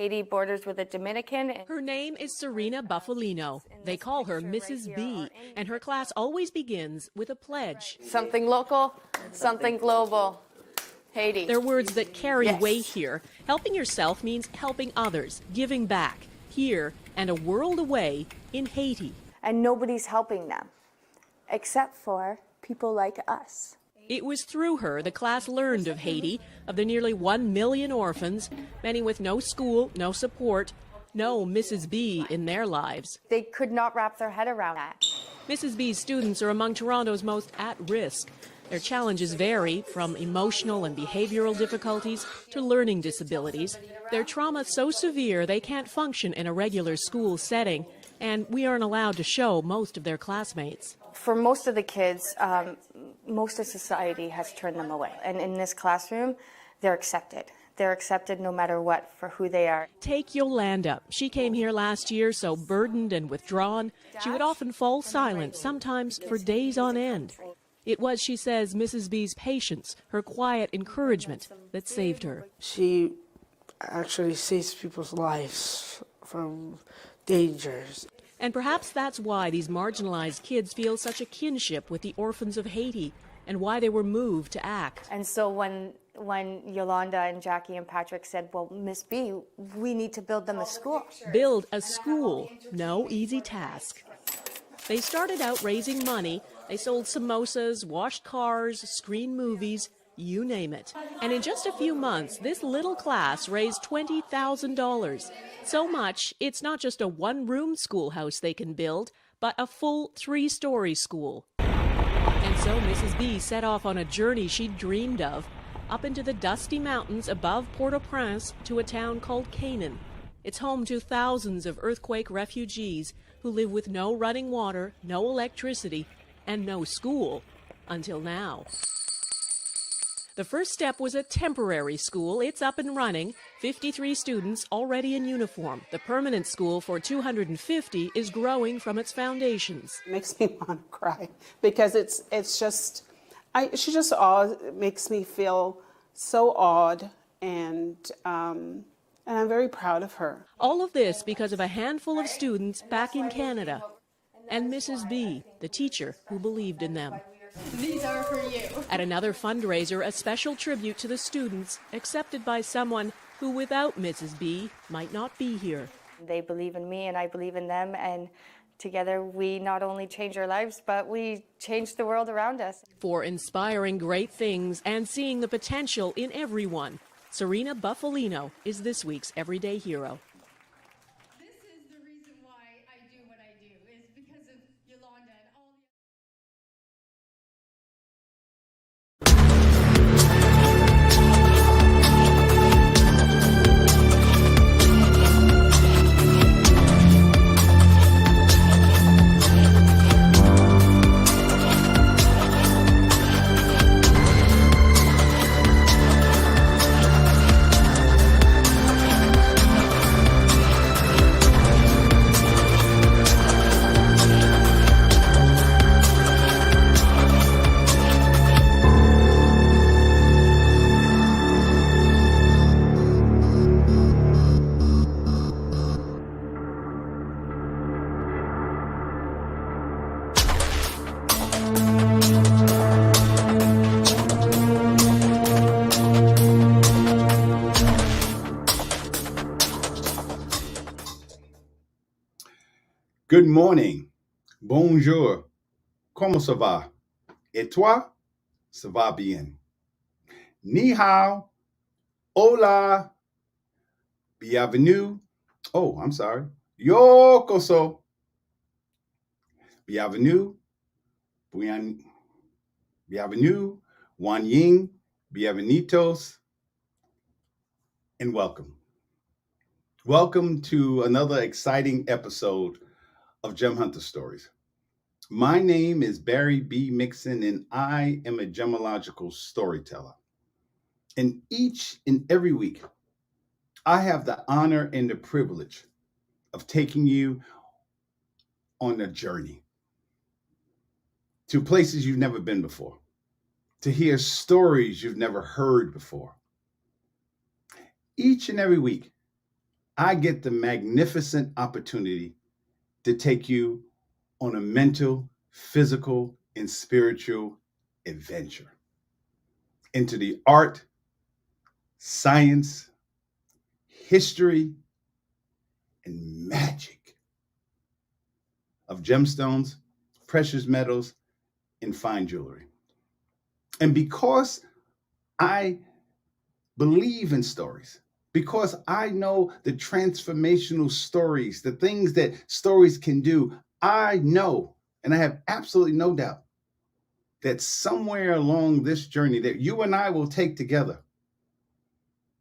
Haiti borders with the Dominican. Her name is Serena Buffalino. They call her Mrs. B, and her class always begins with a pledge. Something local, something global. Haiti. They're words that carry Yes. weight here. Helping yourself means helping others, giving back, here and a world away in Haiti. And nobody's helping them, except for people like us. It was through her the class learned of Haiti, of the nearly 1 million orphans, many with no school, no support, no Mrs. B in their lives. They could not wrap their head around that. Mrs. B's students are among Toronto's most at risk. Their challenges vary from emotional and behavioral difficulties to learning disabilities. Their trauma so severe they can't function in a regular school setting, and we aren't allowed to show most of their classmates. For most of the kids, most of society has turned them away. And in this classroom, they're accepted. They're accepted no matter what for who they are. Take Yolanda. She came here last year so burdened and withdrawn, she would often fall silent, sometimes for days on end. It was, she says, Mrs. B's patience, her quiet encouragement, that saved her. She actually saves people's lives from dangers. And perhaps that's why these marginalized kids feel such a kinship with the orphans of Haiti, and why they were moved to act. And so when Yolanda and Jackie and Patrick said, well, Miss B, we need to build them a school. Build a school, no easy task. They started out raising money. They sold samosas, washed cars, screened movies, you name it. And in just a few months, this little class raised $20,000. So much, it's not just a one-room schoolhouse they can build, but a full 3-story school. And so Mrs. B set off on a journey she'd dreamed of, up into the dusty mountains above Port-au-Prince to a town called Canaan. It's home to thousands of earthquake refugees who live with no running water, no electricity, and no school, until now. The first step was a temporary school. It's up and running. 53 students already in uniform. The permanent school for 250 is growing from its foundations. It makes me want to cry because she just makes me feel so awed, and I'm very proud of her. All of this because of a handful of students back in Canada and Mrs. B, the teacher who believed in them. These are for you. At another fundraiser, a special tribute to the students, accepted by someone who, without Mrs. B, might not be here. They believe in me and I believe in them, and together we not only change our lives, but we change the world around us. For inspiring great things and seeing the potential in everyone, Serena Buffalino is this week's Everyday Hero. This is the reason why I do what I do, is because of Yolanda and all the... Good morning, bonjour, comment ça va? Et toi, ça va bien? Ni hao, hola, bienvenue, oh, I'm sorry, yokoso, bienvenue, bienvenue, wan ying, bienvenidos, and welcome. Welcome to another exciting episode of Gem Hunter Stories. My name is Barry B. Mixon, and I am a gemological storyteller. And each and every week, I have the honor and the privilege of taking you on a journey to places you've never been before, to hear stories you've never heard before. Each and every week, I get the magnificent opportunity to take you on a mental, physical, and spiritual adventure into the art, science, history, and magic of gemstones, precious metals, and fine jewelry. And because I believe in stories, because I know the transformational stories, the things that stories can do, I know, and I have absolutely no doubt, that somewhere along this journey that you and I will take together,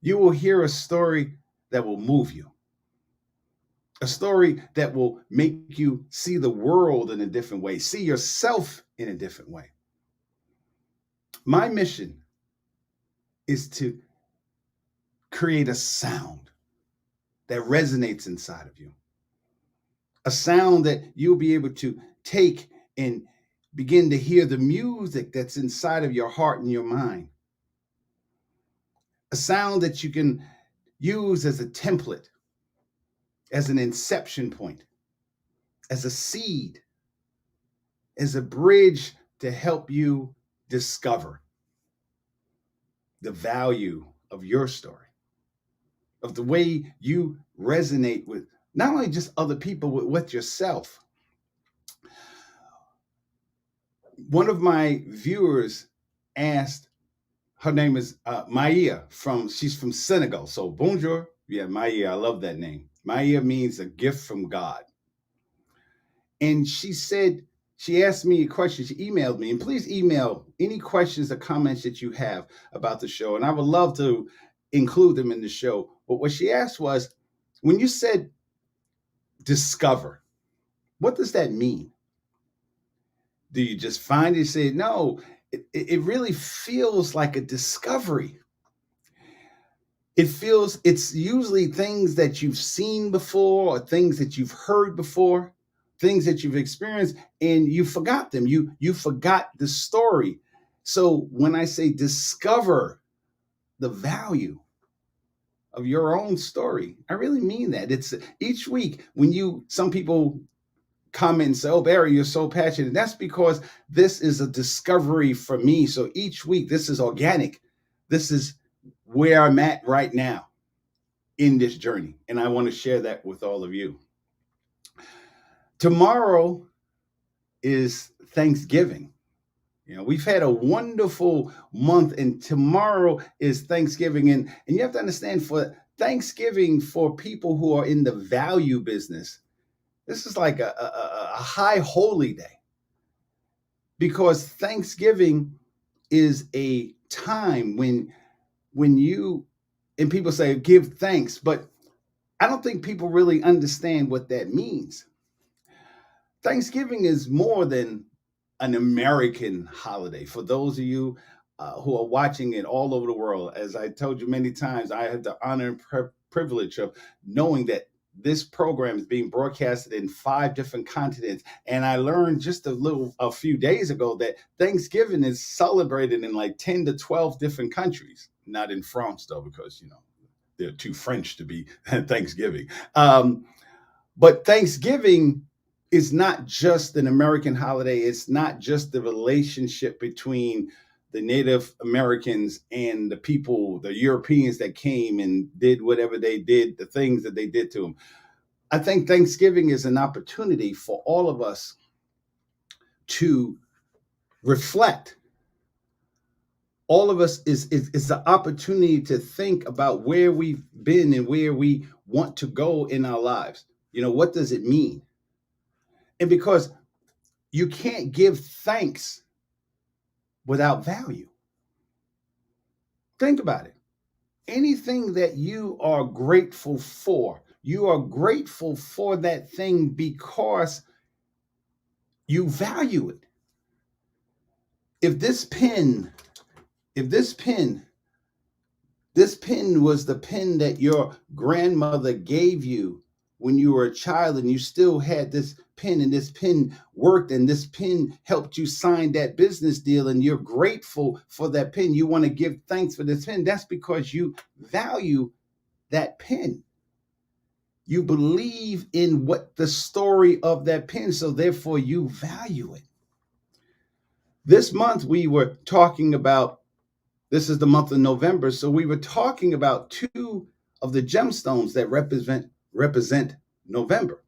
you will hear a story that will move you, a story that will make you see the world in a different way, see yourself in a different way. My mission is to create a sound that resonates inside of you, a sound that you'll be able to take and begin to hear the music that's inside of your heart and your mind, a sound that you can use as a template, as an inception point, as a seed, as a bridge to help you discover the value of your story, of the way you resonate with not only just other people, but with yourself. One of my viewers asked, her name is Maia, she's from Senegal. So bonjour. Yeah, Maia, I love that name. Maia means a gift from God. And she said, she asked me a question. She emailed me, and please email any questions or comments that you have about the show. And I would love to include them in the show. But what she asked was, when you said discover, what does that mean? Do you just find it? Say, no, it really feels like a discovery. It's usually things that you've seen before or things that you've heard before, things that you've experienced, and you forgot them. You forgot the story. So when I say discover the value of your own story, I really mean that. It's each week when some people comment and say, oh, Barry, you're so passionate. That's because this is a discovery for me. So each week, this is organic. This is where I'm at right now in this journey. And I want to share that with all of you. Tomorrow is Thanksgiving. You know, we've had a wonderful month, and tomorrow is Thanksgiving. And you have to understand, for Thanksgiving, for people who are in the value business, this is like a high holy day, because Thanksgiving is a time when you, and people say give thanks, but I don't think people really understand what that means. Thanksgiving is more than an American holiday. For those of you who are watching it all over the world, as I told you many times, I had the honor and privilege of knowing that this program is being broadcasted in 5 different continents. And I learned just a few days ago that Thanksgiving is celebrated in like 10 to 12 different countries. Not in France, though, because, they're too French to be Thanksgiving. But Thanksgiving is not just an American holiday. It's not just the relationship between the Native Americans and the people, the Europeans that came and did whatever they did, the things that they did to them. I think Thanksgiving is an opportunity for all of us to reflect. All of us is the opportunity to think about where we've been and where we want to go in our lives. What does it mean? And because you can't give thanks without value. Think about it. Anything that you are grateful for, you are grateful for that thing because you value it. If this pen was the pen that your grandmother gave you when you were a child, and you still had this pen, and this pen worked, and this pen helped you sign that business deal, and you're grateful for that pen, you want to give thanks for this pen, that's because you value that pen. You believe in what the story of that pin, so therefore you value it. This month we were talking about, this is the month of November, so we were talking about two of the gemstones that represent November.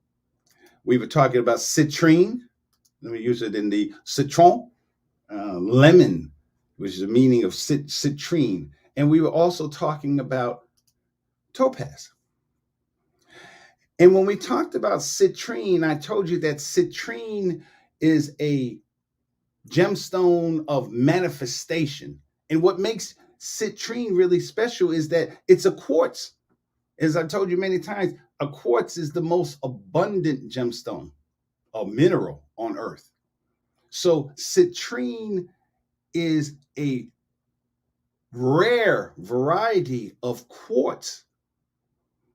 We were talking about citrine. Let me use it in the citron, lemon, which is the meaning of citrine. And we were also talking about topaz. And when we talked about citrine, I told you that citrine is a gemstone of manifestation. And what makes citrine really special is that it's a quartz. As I told you many times, a quartz is the most abundant gemstone or mineral on earth. So citrine is a rare variety of quartz.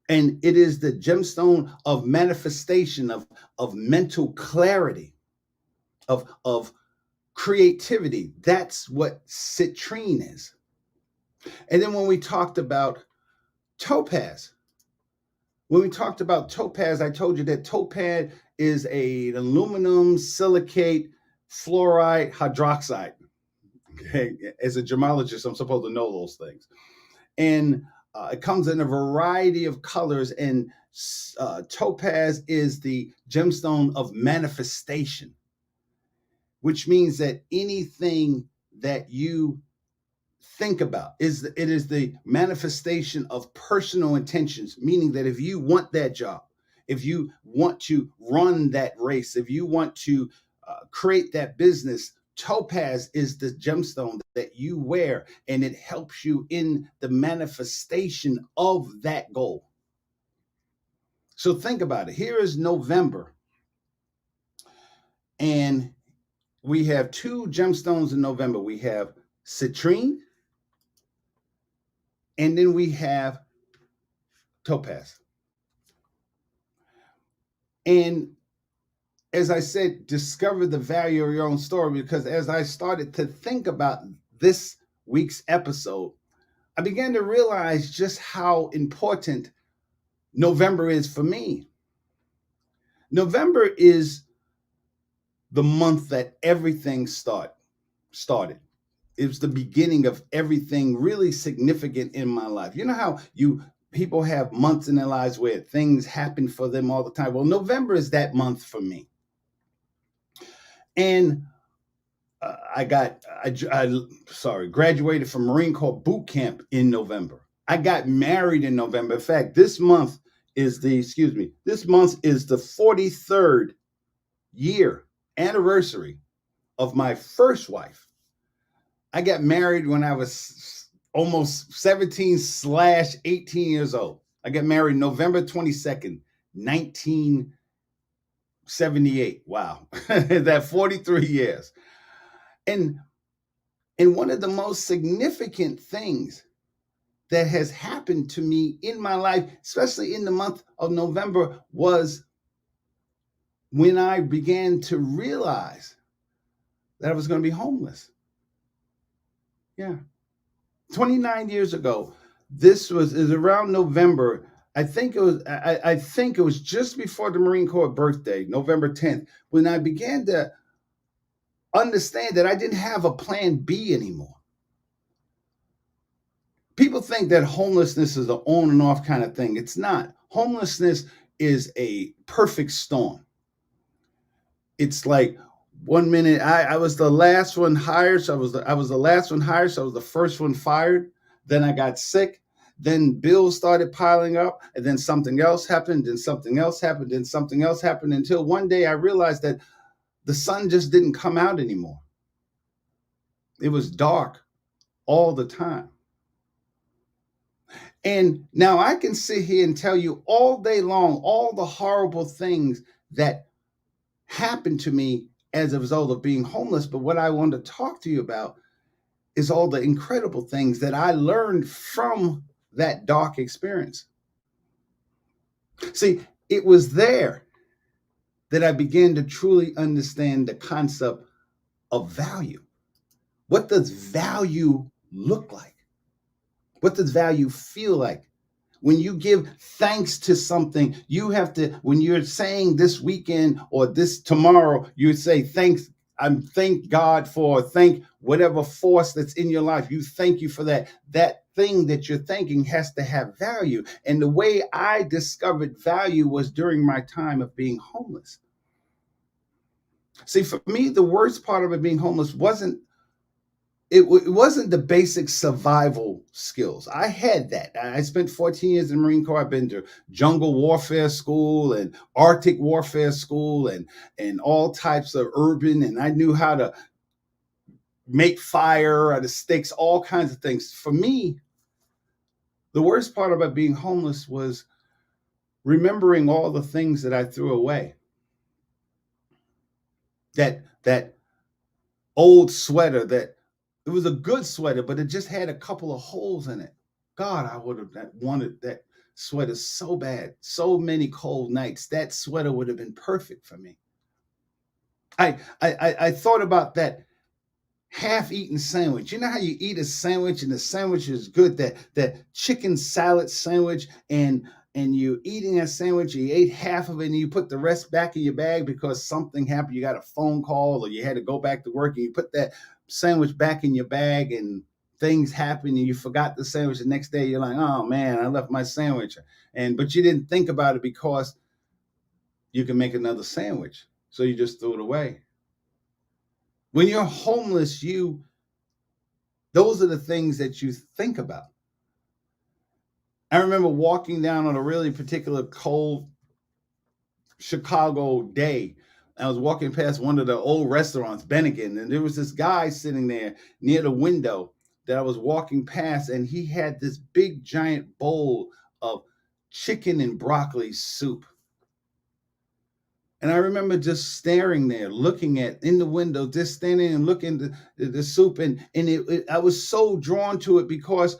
And it is the gemstone of manifestation, of mental clarity, of creativity. That's what citrine is. And then when we talked about topaz, I told you that topaz is an aluminum silicate fluoride hydroxide. Okay, as a gemologist, I'm supposed to know those things. And it comes in a variety of colors, and topaz is the gemstone of manifestation, which means that anything that you think about it is the manifestation of personal intentions, meaning that if you want that job, if you want to run that race, if you want to create that business, topaz is the gemstone that you wear, and it helps you in the manifestation of that goal. So think about it. Here is November, and we have two gemstones in November. We have citrine, and then we have topaz. And as I said, discover the value of your own story, because as I started to think about this week's episode, I began to realize just how important November is for me. November is the month that everything started. It was the beginning of everything really significant in my life. You know how people have months in their lives where things happen for them all the time? Well, November is that month for me. And I graduated from Marine Corps boot camp in November. I got married in November. In fact, this month is the 43rd year anniversary of my first wife. I got married when I was almost 17/18 years old. I got married November 22nd, 1978. Wow. That 43 years. And one of the most significant things that has happened to me in my life, especially in the month of November, was when I began to realize that I was going to be homeless. Yeah. 29 years ago, this is around November. I think it was just before the Marine Corps birthday, November 10th, when I began to understand that I didn't have a plan B anymore. People think that homelessness is an on and off kind of thing. It's not. Homelessness is a perfect storm. It's like one minute I was the last one hired, so I was the last one hired, so I was the first one fired. Then I got sick. Then bills started piling up, and then something else happened, and something else happened, and something else happened, until one day I realized that the sun just didn't come out anymore. It was dark all the time. And now I can sit here and tell you all day long all the horrible things that happened to me as a result of being homeless. But what I want to talk to you about is all the incredible things that I learned from that dark experience. See, it was there that I began to truly understand the concept of value. What does value look like? What does value feel like? When you give thanks to something, you have to, when you're saying this weekend or this tomorrow, you say thanks. Thank God for, thank whatever force that's in your life. You thank you for that. That thing that you're thanking has to have value. And the way I discovered value was during my time of being homeless. See, for me, the worst part of it being homeless wasn't it wasn't the basic survival skills. I had that. I spent 14 years in the Marine Corps. I've been to jungle warfare school and Arctic warfare school and all types of urban, and I knew how to make fire out of sticks, all kinds of things. For me, the worst part about being homeless was remembering all the things that I threw away. That old sweater that it was a good sweater, but it just had a couple of holes in it. God, I would have wanted that sweater so bad. So many cold nights. That sweater would have been perfect for me. I thought about that half-eaten sandwich. You know how you eat a sandwich and the sandwich is good, that chicken salad sandwich, and you're eating a sandwich, you ate half of it and you put the rest back in your bag because something happened, you got a phone call or you had to go back to work, and you put that sandwich back in your bag and things happen and you forgot the sandwich. The next day you're like, oh man, I left my sandwich. But you didn't think about it because you can make another sandwich. So you just threw it away. When you're homeless, those are the things that you think about. I remember walking down on a really particular cold Chicago day. I was walking past one of the old restaurants, Bennigan, and there was this guy sitting there near the window that I was walking past, and he had this big giant bowl of chicken and broccoli soup. And I remember just staring there, looking at in the window, just standing and looking at the soup. And I was so drawn to it because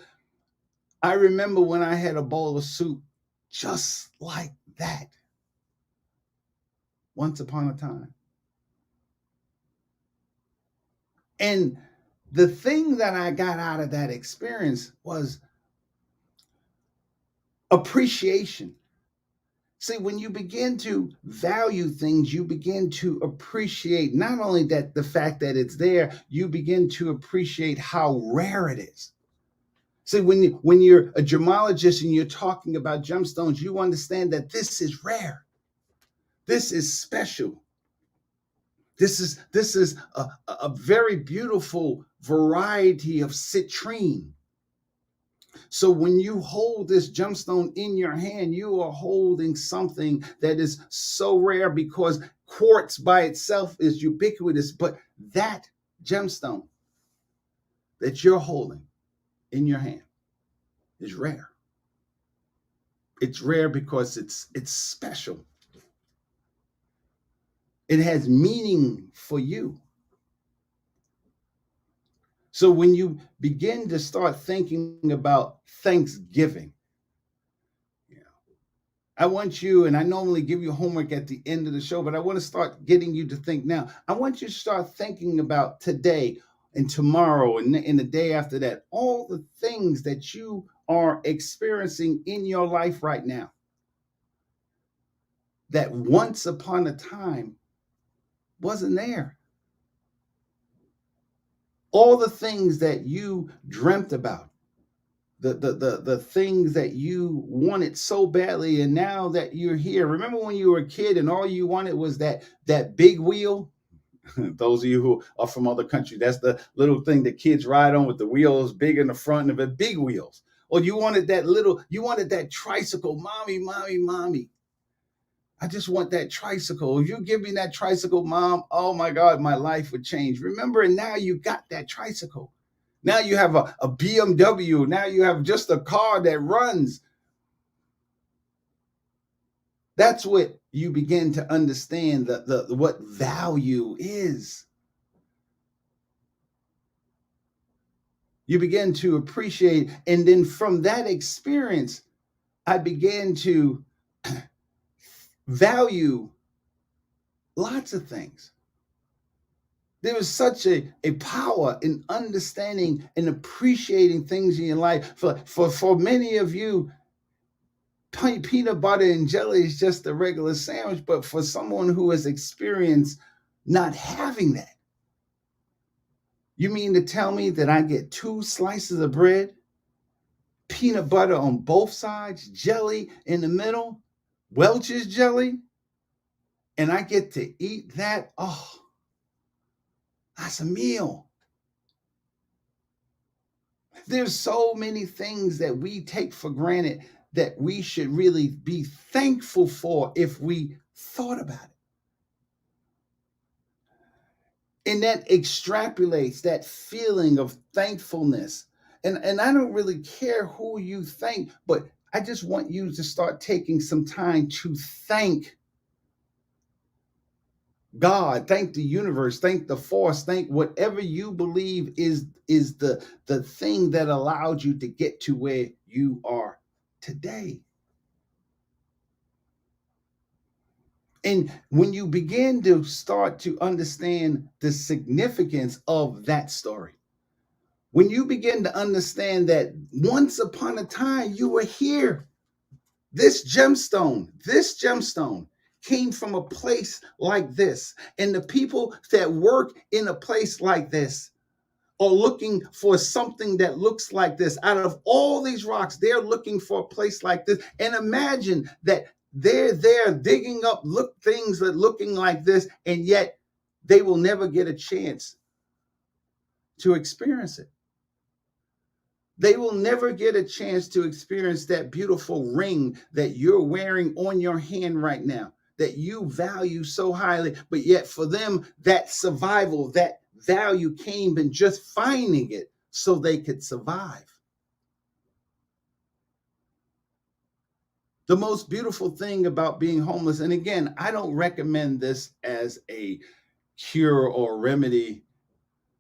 I remember when I had a bowl of soup just like that once upon a time. And the thing that I got out of that experience was appreciation. See, when you begin to value things, you begin to appreciate not only that the fact that it's there, you begin to appreciate how rare it is. See, when you're a gemologist and you're talking about gemstones, you understand that this is rare. This is special. This is a very beautiful variety of citrine. So when you hold this gemstone in your hand, you are holding something that is so rare because quartz by itself is ubiquitous, but that gemstone that you're holding in your hand is rare. It's rare because it's special. It has meaning for you. So when you begin to start thinking about Thanksgiving, I want you, and I normally give you homework at the end of the show, but I want to start getting you to think now. I want you to start thinking about today and tomorrow and the day after that, all the things that you are experiencing in your life right now that once upon a time wasn't there. All the things that you dreamt about, the things that you wanted so badly, and now that you're here. Remember when you were a kid and all you wanted was that big wheel? Those of you who are from other countries, that's the little thing that kids ride on with the wheels big in the front of it, big wheels. Or you wanted that tricycle. Mommy. I just want that tricycle. If you give me that tricycle, Mom, oh my God, my life would change. Remember, and now you got that tricycle. Now you have a BMW. Now you have just a car that runs. That's what you begin to understand what value is. You begin to appreciate. And then from that experience, I began to value lots of things. There is such a power in understanding and appreciating things in your life. For many of you, peanut butter and jelly is just a regular sandwich, but for someone who has experienced not having that, you mean to tell me that I get 2 slices of bread, peanut butter on both sides, jelly in the middle, Welch's jelly, and I get to eat that? Oh, that's a meal. There's so many things that we take for granted that we should really be thankful for if we thought about it. And that extrapolates that feeling of thankfulness. And I don't really care who you thank, but I just want you to start taking some time to thank God, thank the universe, thank the force, thank whatever you believe is the thing that allowed you to get to where you are today. And when you begin to start to understand the significance of that story, when you begin to understand that once upon a time you were here, this gemstone came from a place like this. And the people that work in a place like this are looking for something that looks like this. Out of all these rocks, they're looking for a place like this. And imagine that they're there digging up things that looking like this, and yet they will never get a chance to experience it. They will never get a chance to experience that beautiful ring that you're wearing on your hand right now, that you value so highly. But yet for them, that survival, that value came in just finding it so they could survive. The most beautiful thing about being homeless, and again, I don't recommend this as a cure or remedy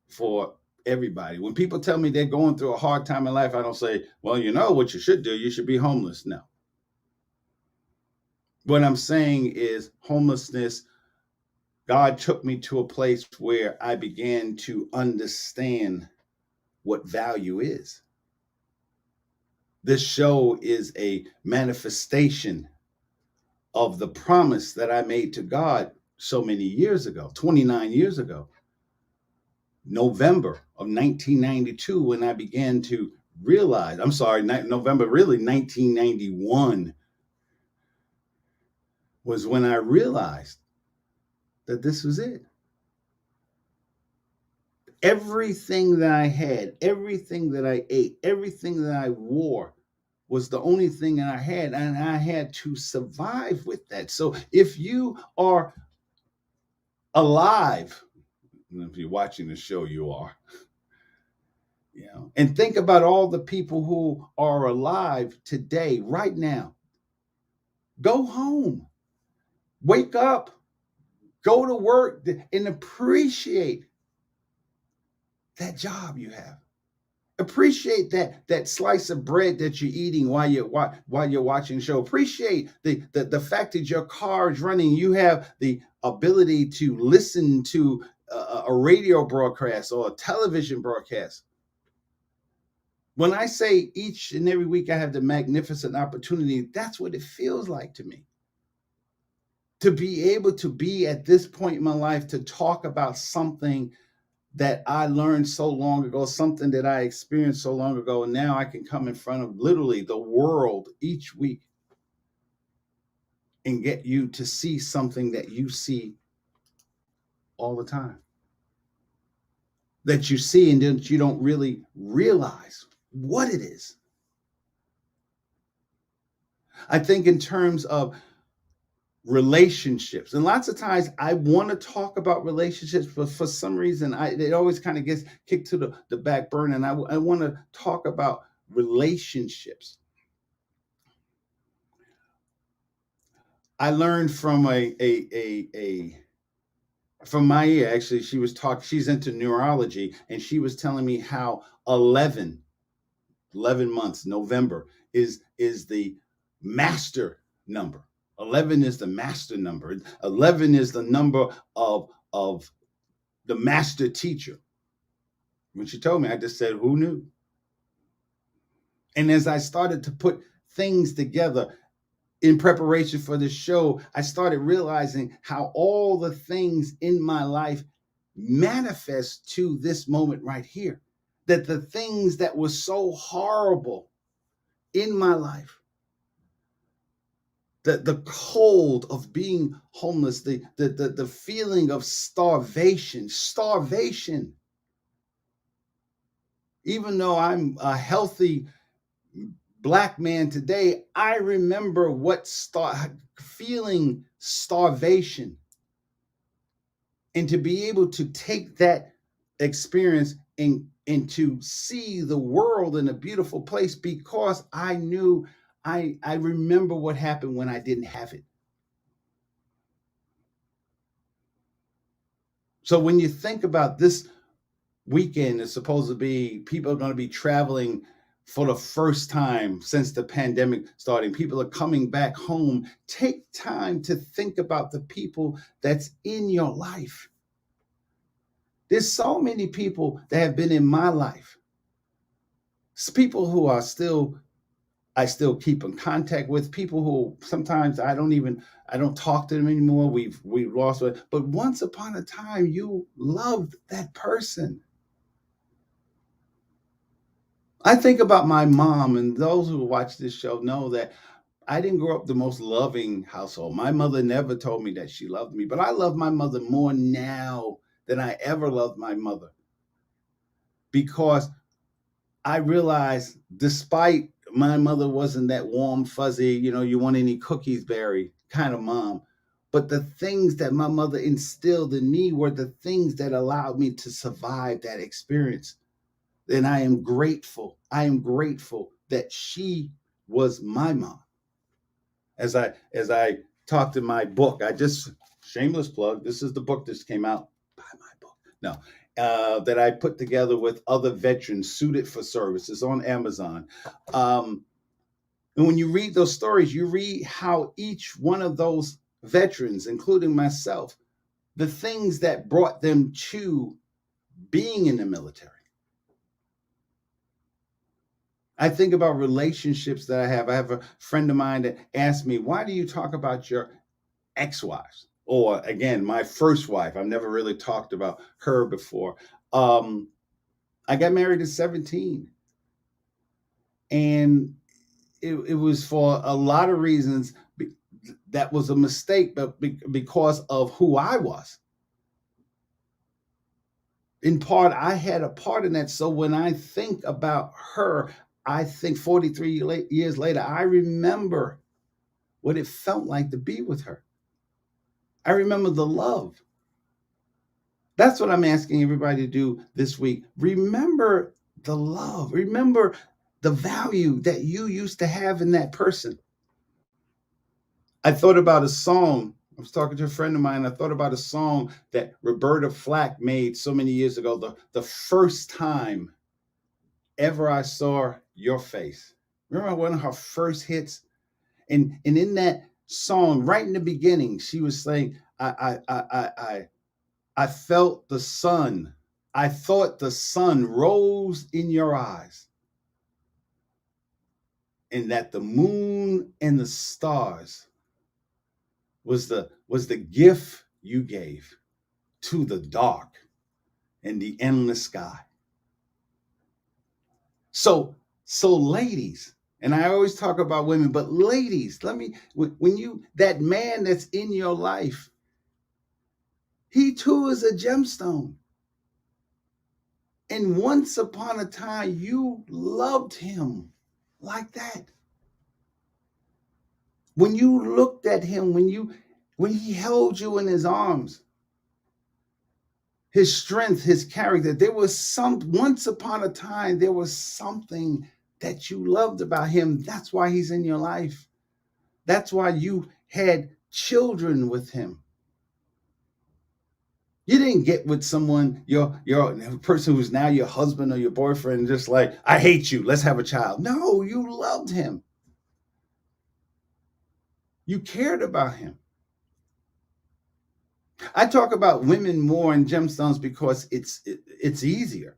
for everybody. When people tell me they're going through a hard time in life, I don't say, well, you know what you should do? You should be homeless. No. What I'm saying is homelessness, God took me to a place where I began to understand what value is. This show is a manifestation of the promise that I made to God so many years ago, 29 years ago. November of 1992, when I began to realize, November, really 1991 was when I realized that this was it. Everything that I had, everything that I ate, everything that I wore was the only thing that I had, and I had to survive with that. So if you are alive, if you're watching the show, you are. And think about all the people who are alive today, right now. Go home, wake up, go to work, and appreciate that job you have. Appreciate that slice of bread that you're eating while you're watching the show. Appreciate the fact that your car is running. You have the ability to listen to a radio broadcast or a television broadcast. When I say each and every week I have the magnificent opportunity, that's what it feels like to me. To be able to be at this point in my life to talk about something that I learned so long ago, something that I experienced so long ago, and now I can come in front of literally the world each week and get you to see something that you see all the time. That you see and then you don't really realize what it is. I think in terms of relationships, and lots of times I want to talk about relationships, but for some reason it always kind of gets kicked to the back burner, and I want to talk about relationships. I learned from from Maya, actually. She's into neurology, and she was telling me how 11 months, November is the master number. 11 is the master number. 11 is the number of the master teacher. When she told me, I just said, who knew? And as I started to put things together, in preparation for the show, I started realizing how all the things in my life manifest to this moment right here. That the things that were so horrible in my life, the cold of being homeless, the feeling of starvation, even though I'm a healthy Black man today, I remember feeling starvation, and to be able to take that experience and to see the world in a beautiful place, because I knew I remember what happened when I didn't have it. So when you think about this weekend, is supposed to be, people are going to be traveling for the first time since the pandemic starting. People are coming back home. Take time to think about the people that's in your life. There's so many people that have been in my life. It's people who I still keep in contact with, people who sometimes I don't talk to them anymore. We've lost it. But once upon a time, you loved that person. I think about my mom, and those who watch this show know that I didn't grow up the most loving household. My mother never told me that she loved me, but I love my mother more now than I ever loved my mother, because I realized, despite my mother wasn't that warm, fuzzy, you want any cookies, Barry kind of mom, but the things that my mother instilled in me were the things that allowed me to survive that experience. And I am grateful. I am grateful that she was my mom. As I talked in my book, shameless plug, this is the book that came out. Buy my book. No. That I put together with other veterans suited for service. It's on Amazon. And when you read those stories, you read how each one of those veterans, including myself, the things that brought them to being in the military. I think about relationships that I have. I have a friend of mine that asked me, why do you talk about your ex-wives? Or again, my first wife. I've never really talked about her before. I got married at 17. And it was for a lot of reasons. That was a mistake, but because of who I was. In part, I had a part in that. So when I think about her, I think 43 years later, I remember what it felt like to be with her. I remember the love. That's what I'm asking everybody to do this week. Remember the love. Remember the value that you used to have in that person. I thought about a song. I was talking to a friend of mine. I thought about a song that Roberta Flack made so many years ago. The first time ever I saw your face. Remember one of her first hits? And in that song, right in the beginning, she was saying, I felt the sun. I thought the sun rose in your eyes, and that the moon and the stars was the gift you gave to the dark and the endless sky. So ladies, and I always talk about women, but ladies, that man that's in your life, he too is a gemstone. And once upon a time, you loved him like that. When you looked at him, when he held you in his arms, his strength, his character, once upon a time, there was something that you loved about him. That's why he's in your life. That's why you had children with him. You didn't get with someone, your person who's now your husband or your boyfriend, just like, I hate you, let's have a child. No, you loved him. You cared about him. I talk about women more in Gemstones because it's easier.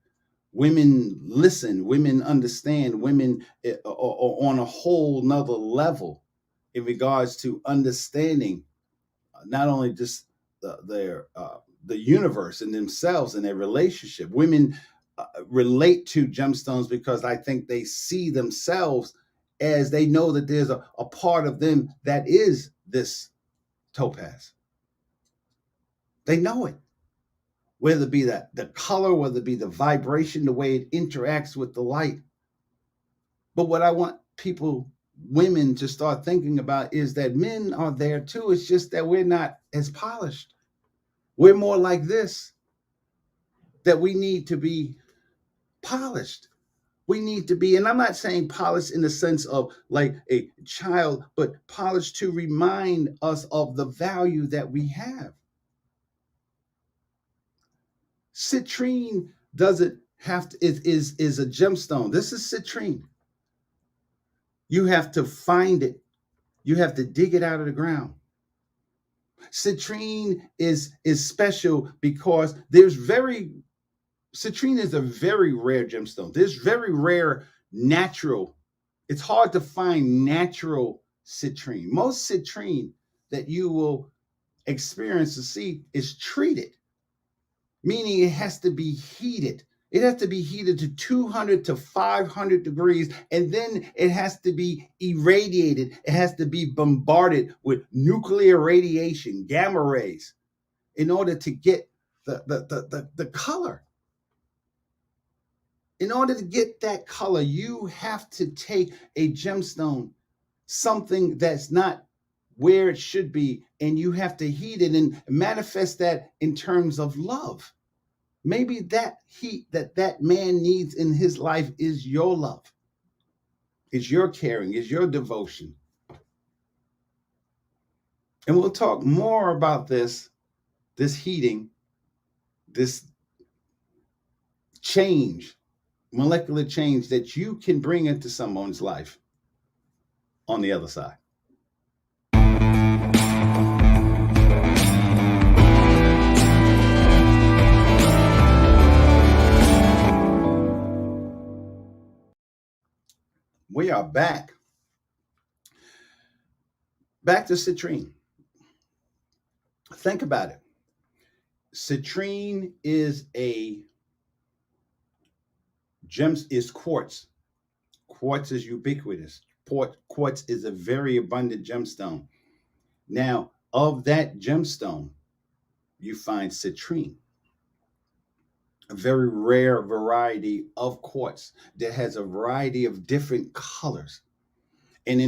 Women listen, women understand, women are on a whole nother level. in regards to understanding not only just the universe and themselves and their relationship. Women relate to gemstones because I think they see themselves as they know that there's a part of them that is this topaz. They know it, whether it be that the color, whether it be the vibration, the way it interacts with the light. But what I want people, women, to start thinking about is that men are there too. It's just that we're not as polished. We're more like this, that we need to be polished. We need to be, and I'm not saying polished in the sense of like a child, but polished to remind us of the value that we have. Citrine doesn't have to, is a gemstone. This is citrine. You have to find it. You have to dig it out of the ground. Citrine is special because citrine is a very rare gemstone. There's very rare natural. It's hard to find natural citrine. Most citrine that you will experience to see is treated, meaning it has to be heated. It has to be heated to 200 to 500 degrees, and then it has to be irradiated. It has to be bombarded with nuclear radiation, gamma rays, in order to get the color. In order to get that color, you have to take a gemstone, something that's not where it should be, and you have to heat it and manifest that in terms of love. Maybe that heat that man needs in his life is your love, is your caring, is your devotion. And we'll talk more about this heating, this change, molecular change that you can bring into someone's life on the other side. We are back. Back to citrine. Think about it. Citrine is quartz. Quartz is ubiquitous. Quartz is a very abundant gemstone. Now, of that gemstone, you find citrine, a very rare variety of quartz that has a variety of different colors. And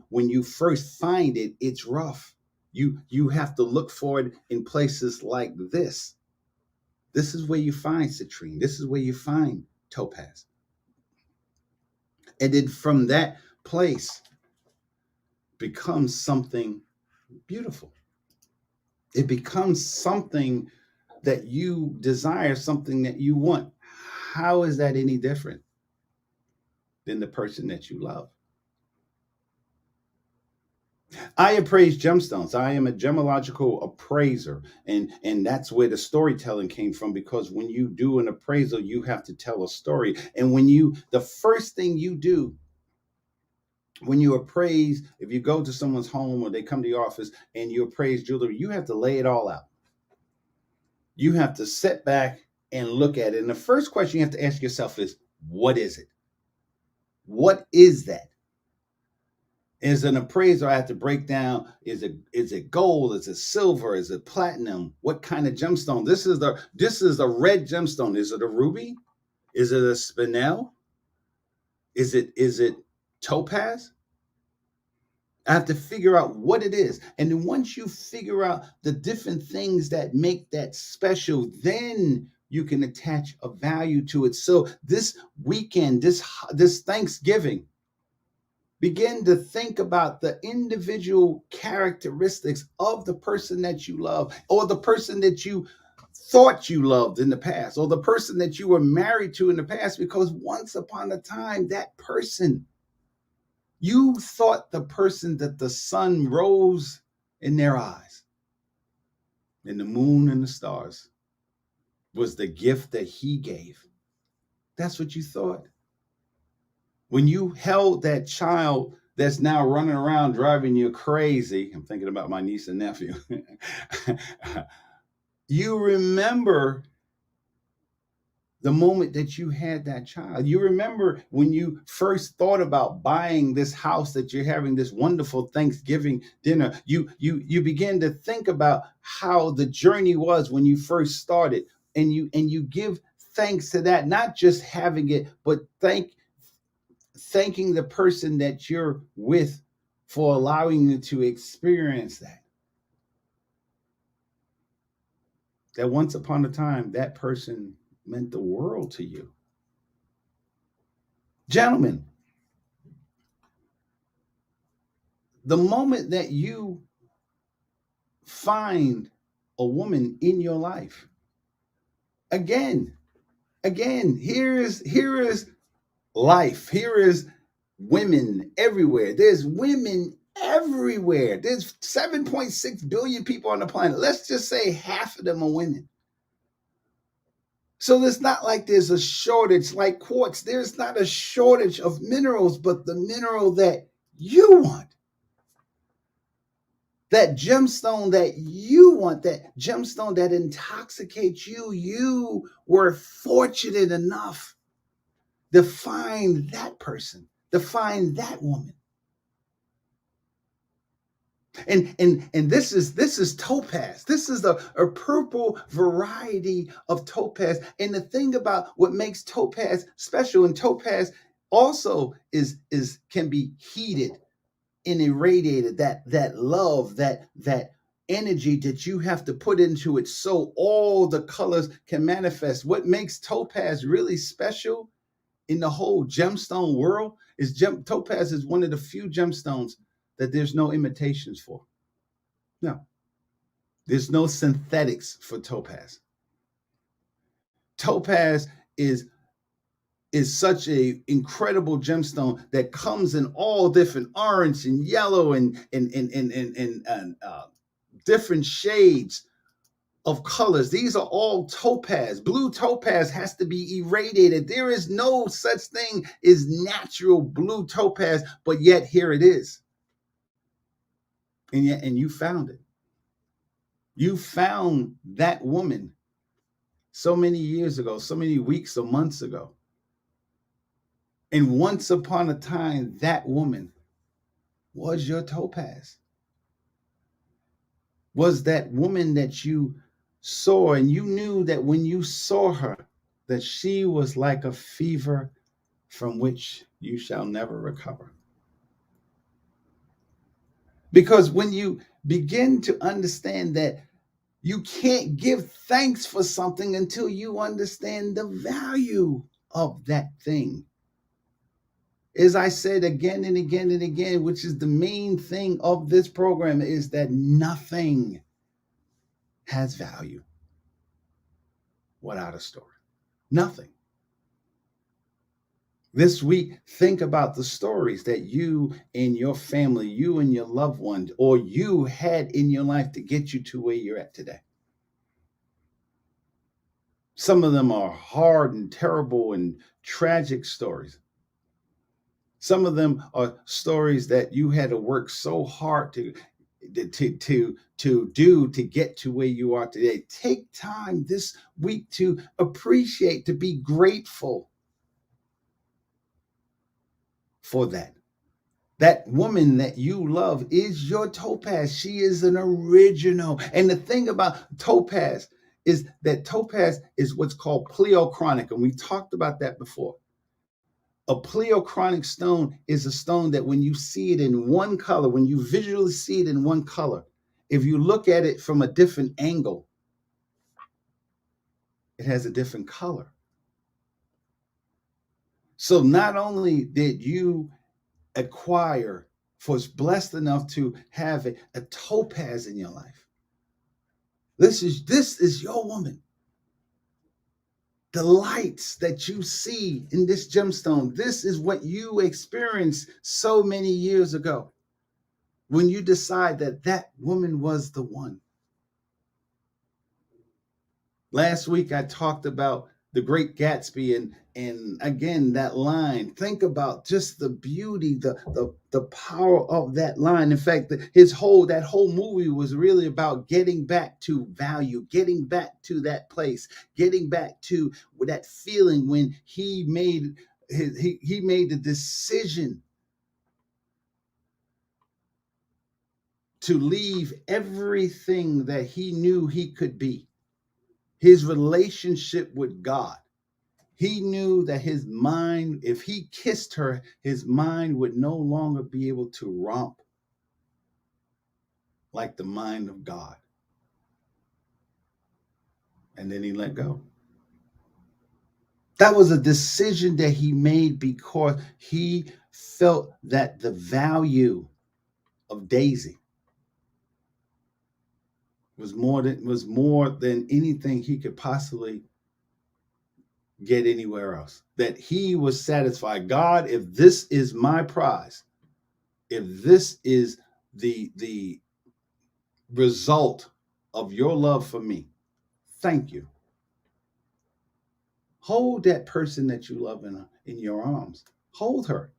when you first find it, it's rough. You have to look for it in places like this. This is where you find citrine. This is where you find topaz. And then from that place becomes something beautiful. It becomes something that you desire, something that you want. How is that any different than the person that you love? I appraise gemstones. I am a gemological appraiser, and that's where the storytelling came from, because when you do an appraisal, you have to tell a story. And the first thing you do when you appraise, if you go to someone's home or they come to your office and you appraise jewelry, you have to lay it all out. You have to sit back and look at it. And the first question you have to ask yourself is, what is it? What is that? As an appraiser, I have to break down, is it gold? Is it silver? Is it platinum? What kind of gemstone? This is a red gemstone. Is it a ruby? Is it a spinel? Is it topaz? I have to figure out what it is. And then once you figure out the different things that make that special, then you can attach a value to it. So this weekend, this Thanksgiving, begin to think about the individual characteristics of the person that you love, or the person that you thought you loved in the past, or the person that you were married to in the past, because once upon a time, that person, you thought the person that the sun rose in their eyes and the moon and the stars was the gift that he gave. That's what you thought. When you held that child that's now running around driving you crazy. I'm thinking about my niece and nephew. You remember the moment that you had that child. You remember when you first thought about buying this house that you're having this wonderful Thanksgiving dinner. You begin to think about how the journey was when you first started, and you give thanks to that, not just having it, but thanking the person that you're with for allowing you to experience that. That once upon a time, that person meant the world to you. Gentlemen, the moment that you find a woman in your life, again, here is life. Here is women everywhere. There's women everywhere. There's 7.6 billion people on the planet. Let's just say half of them are women. So it's not like there's a shortage like quartz. There's not a shortage of minerals, but the mineral that you want, that gemstone that you want, that gemstone that intoxicates you, you were fortunate enough to find that person, to find that woman. And this is topaz. This is a purple variety of topaz. And the thing about what makes topaz special, and topaz also is can be heated and irradiated, that love, that energy that you have to put into it so all the colors can manifest. What makes topaz really special in the whole gemstone world is topaz is one of the few gemstones that there's no imitations for. No, there's no synthetics for topaz. Topaz is such a incredible gemstone that comes in all different orange and yellow and different shades of colors. These are all topaz. Blue topaz has to be irradiated. There is no such thing as natural blue topaz, but yet here it is. And you found it. You found that woman so many years ago, so many weeks or months ago. And once upon a time, that woman was your topaz. Was that woman that you saw, and you knew that when you saw her, that she was like a fever from which you shall never recover. Because when you begin to understand that you can't give thanks for something until you understand the value of that thing. As I said again and again and again, which is the main thing of this program, is that nothing has value without a story. Nothing. This week, think about the stories that you and your family, you and your loved ones, or you had in your life to get you to where you're at today. Some of them are hard and terrible and tragic stories. Some of them are stories that you had to work so hard to do to get to where you are today. Take time this week to appreciate, to be grateful for that. That woman that you love is your topaz. She is an original. And the thing about topaz is that topaz is what's called pleochrotic. And we talked about that before. A pleochrotic stone is a stone that when you see it in one color, when you visually see it in one color, if you look at it from a different angle, it has a different color. So not only did you acquire, was blessed enough to have a topaz in your life, this is your woman. The lights that you see in this gemstone, this is what you experienced so many years ago when you decide that that woman was the one. Last week, I talked about The Great Gatsby, and again that line. Think about just the beauty, the power of that line. In fact, that whole movie was really about getting back to value, getting back to that place, getting back to that feeling when he made he made the decision to leave everything that he knew he could be. His relationship with God. He knew that his mind, if he kissed her, his mind would no longer be able to romp like the mind of God. And then he let go. That was a decision that he made because he felt that the value of Daisy was more than anything he could possibly get anywhere else. That he was satisfied. God, if this is my prize, if this is the result of your love for me, thank you. Hold that person that you love in your arms. Hold her.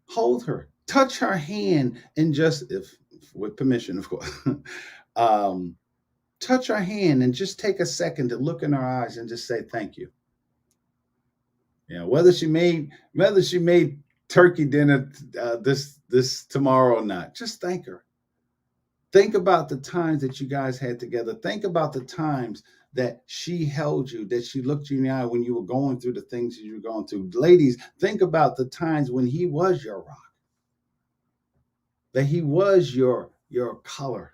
Hold her. Touch her hand, and just, if with permission, of course, touch her hand and just take a second to look in her eyes and just say thank you. You know, whether she made turkey dinner this tomorrow or not, just thank her. Think about the times that you guys had together. Think about the times that she held you, that she looked you in the eye when you were going through the things that you were going through. Ladies, think about the times when he was your rock, that he was your color.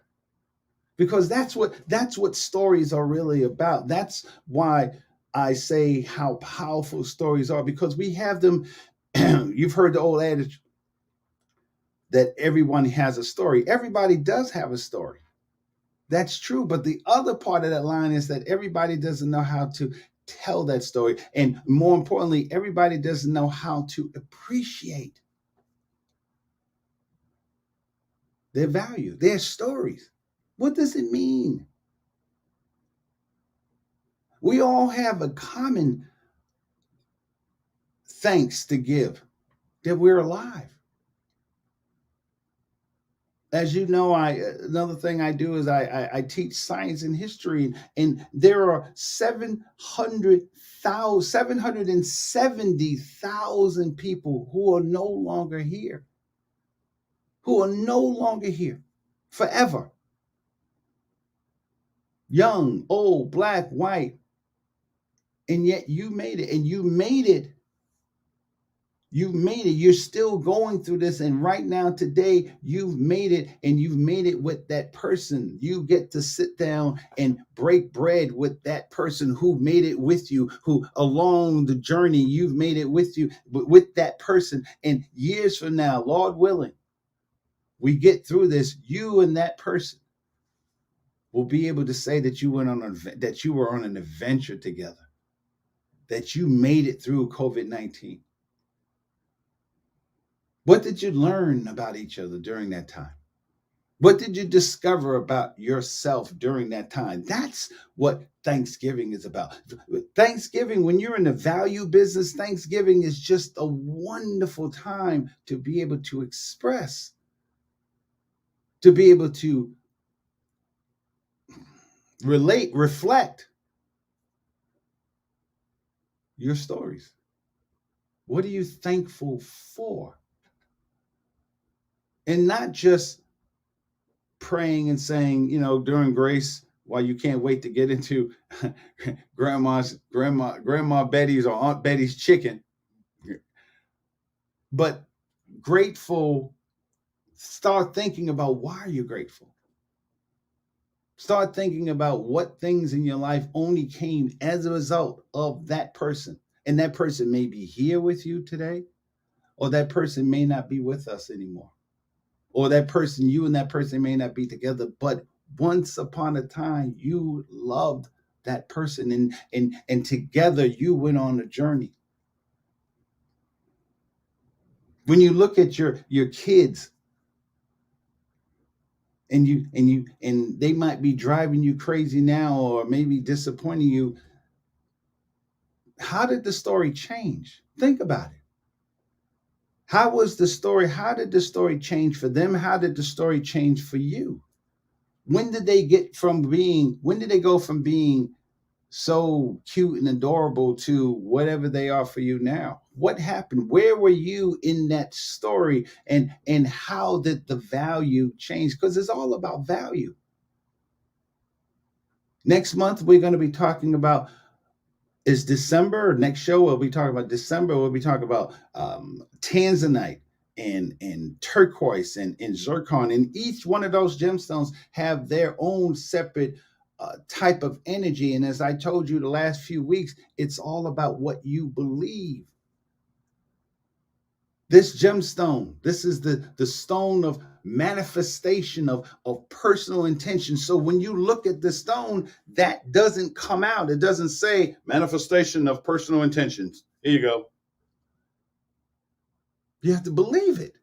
Because that's what stories are really about. That's why I say how powerful stories are, because we have them. You've heard the old adage that everyone has a story. Everybody does have a story. That's true. But the other part of that line is that everybody doesn't know how to tell that story. And more importantly, everybody doesn't know how to appreciate their value, their stories. What does it mean? We all have a common thanks to give, that we're alive. As you know, another thing I do is I teach science and history, and there are 770,000 people who are no longer here, forever. Young, old, black, white, and yet you made it, and you made it. You've made it. You're still going through this. And right now, today, you've made it, and you've made it with that person. You get to sit down and break bread with that person who made it with you, who along the journey, you've made it with you, with that person. And years from now, Lord willing, we get through this, you and that person will be able to say that you were on an adventure together, that you made it through COVID-19. What did you learn about each other during that time? What did you discover about yourself during that time? That's what Thanksgiving is about. Thanksgiving, when you're in the value business, Thanksgiving is just a wonderful time to be able to express, to be able to relate, reflect your stories. What are you thankful for? And not just praying and saying, during grace, while you can't wait to get into grandma Betty's or Aunt Betty's chicken. But grateful, start thinking about, why are you grateful? Start thinking about what things in your life only came as a result of that person. And that person may be here with you today, or that person may not be with us anymore. Or you and that person may not be together, but once upon a time you loved that person, and together you went on a journey. When you look at your kids, and they might be driving you crazy now, or maybe disappointing you, how did the story change? Think about it. How was the story? How did the story change for them? How did the story change for you? When did they go from being so cute and adorable to whatever they are for you now? What happened? Where were you in that story? And how did the value change? Because it's all about value. Next month, we're going to be talking about, is December. Next show, we'll be talking about December. We'll be talking about tanzanite and turquoise and zircon. And each one of those gemstones have their own separate type of energy. And as I told you the last few weeks, it's all about what you believe. This gemstone, this is the stone of manifestation of personal intention. So when you look at the stone, that doesn't come out. It doesn't say manifestation of personal intentions. Here you go. You have to believe it.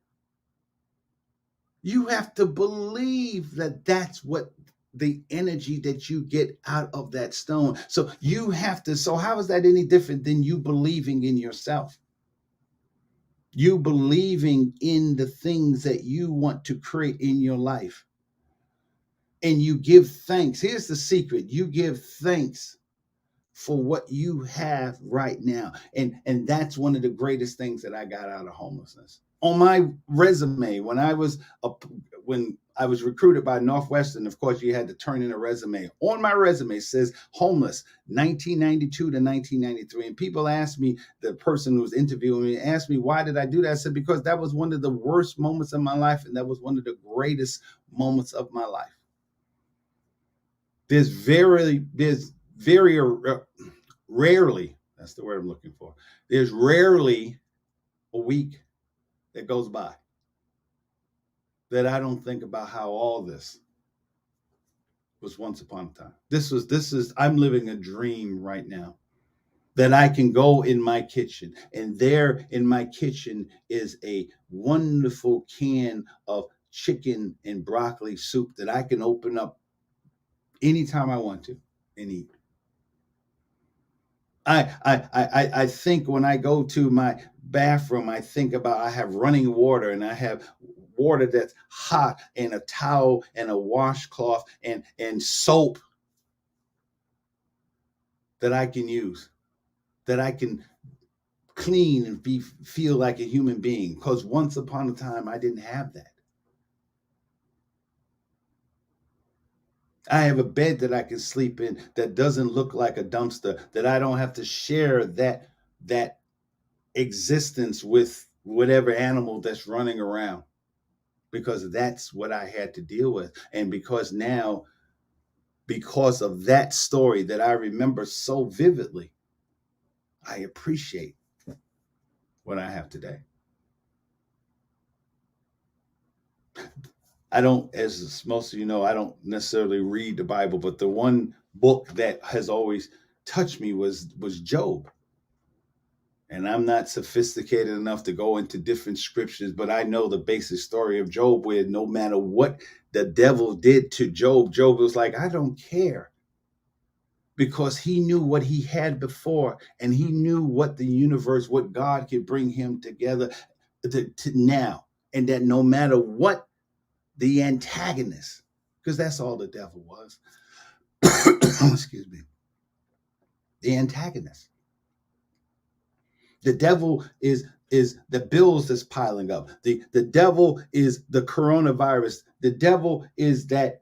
You have to believe that that's what the energy that you get out of that stone. So you have to, so how is that any different than you believing in yourself? You believing in the things that you want to create in your life. And you give thanks. Here's the secret. You give thanks for what you have right now. And that's one of the greatest things that I got out of homelessness. On my resume, when I was recruited by Northwestern, of course, you had to turn in a resume. On my resume says homeless, 1992 to 1993. And people asked me, the person who was interviewing me asked me, why did I do that? I said, because that was one of the worst moments of my life. And that was one of the greatest moments of my life. There's very rarely, that's the word I'm looking for. There's rarely a week that goes by that I don't think about how all this was once upon a time. I'm living a dream right now, that I can go in my kitchen, and there in my kitchen is a wonderful can of chicken and broccoli soup that I can open up anytime I want to and eat. I think when I go to my bathroom, I think about, I have running water, and I have water that's hot, and a towel and a washcloth and soap that I can use, that I can clean and feel like a human being. Because once upon a time, I didn't have that. I have a bed that I can sleep in that doesn't look like a dumpster, that I don't have to share that existence with whatever animal that's running around, because that's what I had to deal with. And because now, because of that story that I remember so vividly, I appreciate what I have today. I don't, as most of you know, I don't necessarily read the Bible, but the one book that has always touched me was Job. And I'm not sophisticated enough to go into different scriptures, but I know the basic story of Job, where no matter what the devil did to Job, Job was like, I don't care. Because he knew what he had before, and he knew what the universe, what God could bring him together to now. And that no matter what the antagonist, because that's all the devil was. Excuse me. The antagonist. The devil is the bills that's piling up. The devil is the coronavirus. The devil is that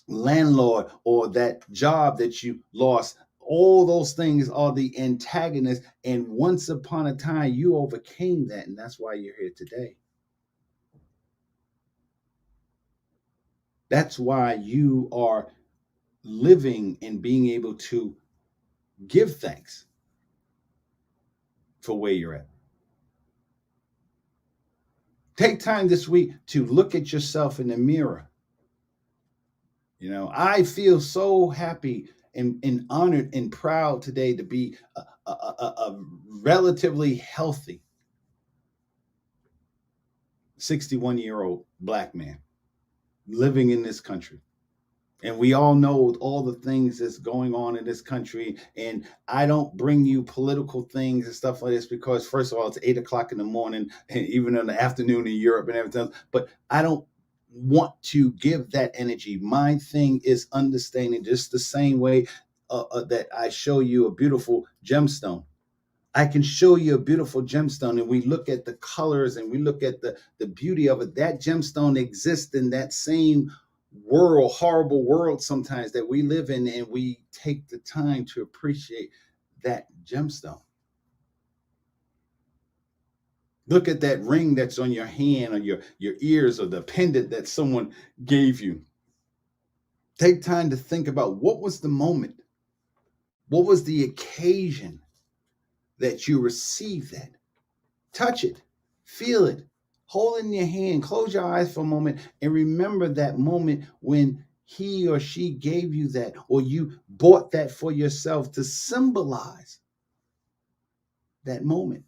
landlord or that job that you lost. All those things are the antagonists. And once upon a time, you overcame that. And that's why you're here today. That's why you are living and being able to give thanks for where you're at. Take time this week to look at yourself in the mirror. You know, I feel so happy and honored and proud today to be a relatively healthy 61-year-old Black man living in this country. And we all know all the things that's going on in this country. And I don't bring you political things and stuff like this because, first of all, it's 8 o'clock in the morning, and even in the afternoon in Europe and everything else. But I don't want to give that energy. My thing is understanding just the same way that I show you a beautiful gemstone. I can show you a beautiful gemstone, and we look at the colors and we look at the beauty of it. That gemstone exists in that same world, horrible world sometimes that we live in, and we take the time to appreciate that gemstone. Look at that ring that's on your hand or your ears or the pendant that someone gave you. Take time to think about what was the moment? What was the occasion that you received that? Touch it, feel it, hold it in your hand, close your eyes for a moment, and remember that moment when he or she gave you that, or you bought that for yourself to symbolize that moment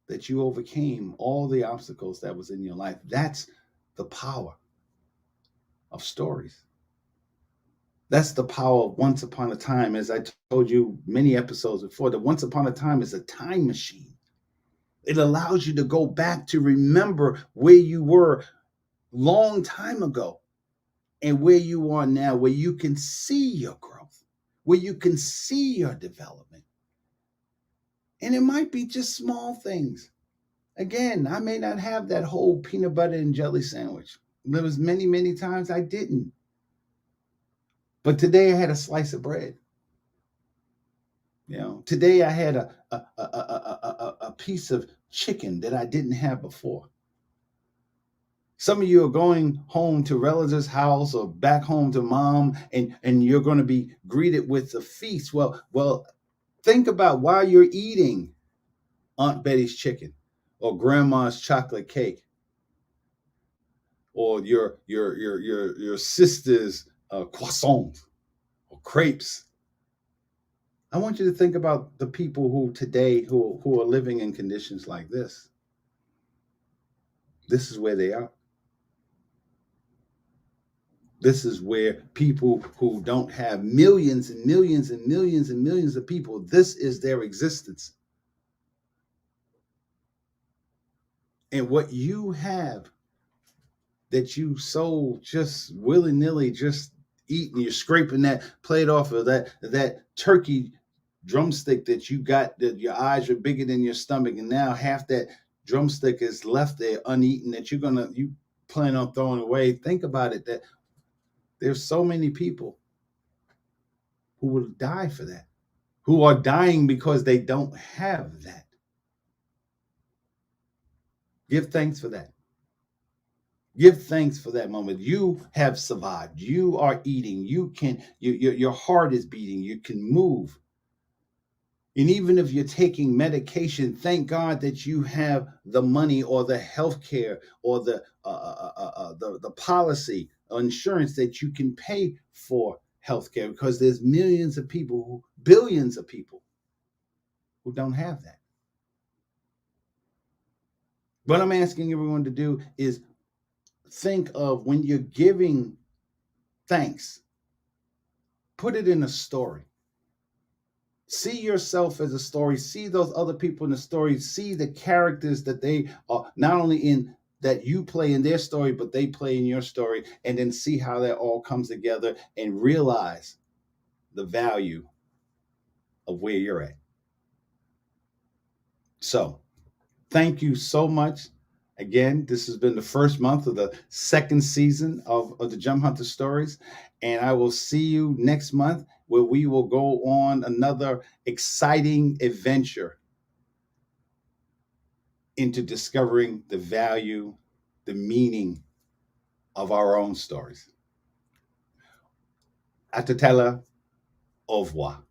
that you overcame all the obstacles that was in your life. That's the power of stories. That's the power of once upon a time. As I told you many episodes before, that once upon a time is a time machine. It allows you to go back to remember where you were long time ago and where you are now, where you can see your growth, where you can see your development. And it might be just small things. Again, I may not have that whole peanut butter and jelly sandwich. There was many, many times I didn't. But today I had a slice of bread. Today I had a piece of chicken that I didn't have before. Some of you are going home to relatives' house or back home to mom, and you're going to be greeted with a feast. Well, think about while you're eating Aunt Betty's chicken or grandma's chocolate cake or your sister's croissants or crepes. I want you to think about the people who today who are living in conditions like this. This is where they are. This is where people who don't have millions and millions and millions and millions of people, this is their existence. And what you have that you so just willy-nilly just eat, and you're scraping that plate off of that turkey drumstick that you got, that your eyes are bigger than your stomach, and now half that drumstick is left there uneaten that you plan on throwing away. Think about it, that there's so many people who will die for that, who are dying because they don't have that. Give thanks for that. Give thanks for that moment. You have survived. You are eating. Your heart is beating. You can move. And even if you're taking medication, thank God that you have the money or the health care or the policy or insurance that you can pay for health care, because there's billions of people who don't have that. What I'm asking everyone to do is think of, when you're giving thanks, put it in a story. See yourself as a story. See those other people in the story. See the characters that they are, not only in that you play in their story, but they play in your story, and then see how that all comes together and realize the value of where you're at. So, thank you so much. Again, this has been the first month of the second season of the Gem Hunter Stories. And I will see you next month, where we will go on another exciting adventure into discovering the value, the meaning of our own stories. Atatella, au revoir.